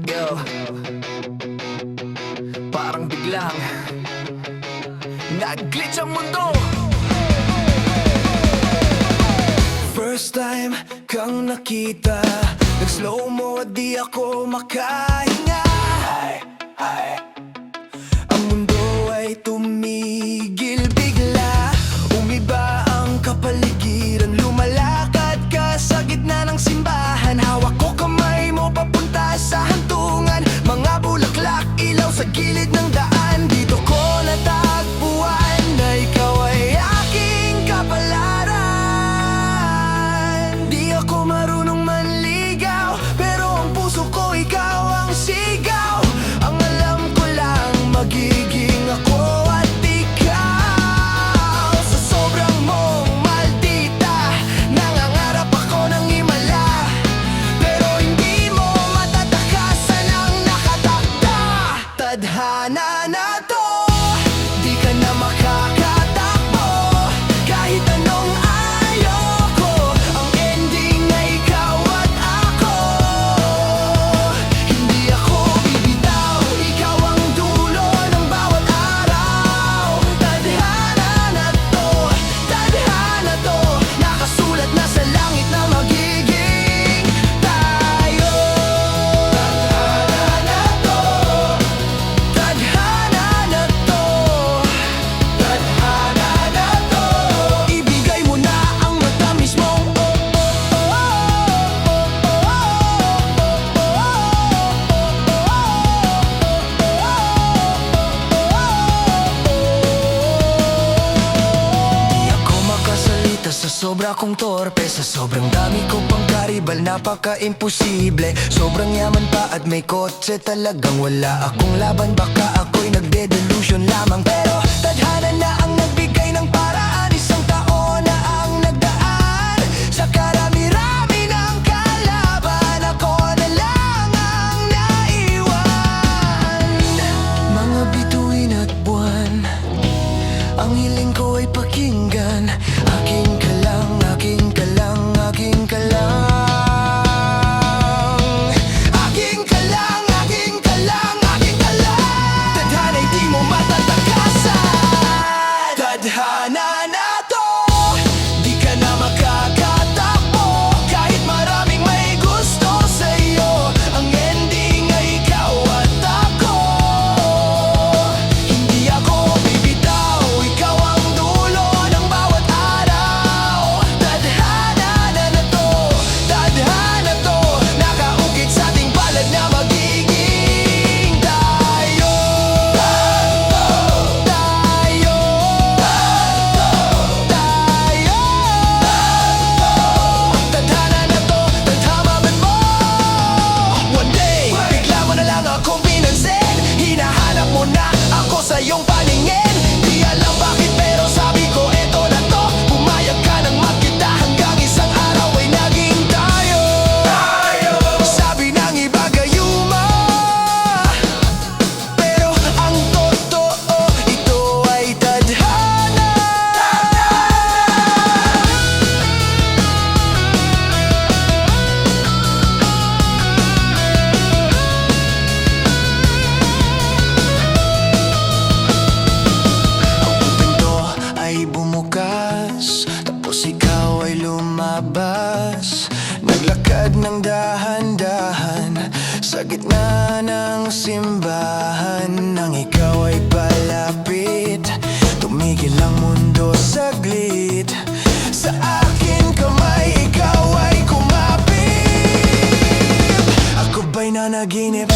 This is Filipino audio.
Yo, parang biglang nag-glitch ang mundo. First time kang nakita, nag-slow mo at di ako makahinga. Ang mundo ay tumigil bigla, umiba ang kapaligiran. Lumalakad ka sa gitna ng simbahan, hawak ko kamay mo papunta sa hantungan. Mga bulaklak, ilaw sa gilid ng daan. Dito ko natagpuan na ikaw ay aking kapalaran. Di ako marunong manligaw, pero ang puso ko ikaw ang sigaw. Ang alam ko lang, magiging ako at ikaw. Sa sobrang mong maldita, nangangarap ako ng himala, pero hindi mo matatakasan ang nakatakda. Tadhana na to, di ka na makakatakbo. Kahit anong ayoko, ang ending ay ikaw at ako. Hindi ako bibitaw, ikaw ang dulo ng bawat araw. Tadhana na to, tadhana to, nakasulat na sa langit na magiging tayo. Tadhana na to, tadhana na to, tadhana na to. Ibigay mo na ang matamis mong Di ako makasalita sa sobra kong torpe, sa sobrang dami ko pang karibal, napaka-imposible. Sobrang yaman pa at may kotse, talagang wala akong laban. Baka ako'y nagde-delusion lamang, pero tadhana na ang nagbigay ng paraan. Isang taon na ang nagdaan, sa karami-rami ng kalaban, ako na lang ang naiwan. Mga bituin at buwan, ang hiling ko ay pakinggan. Aking ka lang, aking ka lang, aking ka lang. Aking ka lang, aking ka lang, aking ka lang. Tadhana'y di mo matatakasan. Tadhana na to, di ka na makakatakbo. Kahit maraming may gusto sa'yo, ang ending ay ikaw at ako. Hindi ako bibitaw, ikaw ang dulo ng bawat araw. Tadhana na to, tadhana to, nakaukit sa ating palad na magiging tayo. Tayo, tayo. Tadhana na to, tadhamaman mo. One day, bigla mo na lang akong pinansin. Hinahanap mo na ako sa iyong paningin. Di alam bakit pero sabi ko eto na to. Pumayag ka nang magkita, hanggang isang araw ay naging tayo. Sabi ng iba gayuma, pero ang totoo, ito ay tadhana. Ang pinto ay bumukas, tapos ikaw ay lumabas. Naglakad ng dahan-dahan sa gitna ng simbahan. Nang ikaw ay palapit, tumigil ang mundo saglit. Sa akin kamay, ikaw ay kumapit. Ako ba'y nanaginip?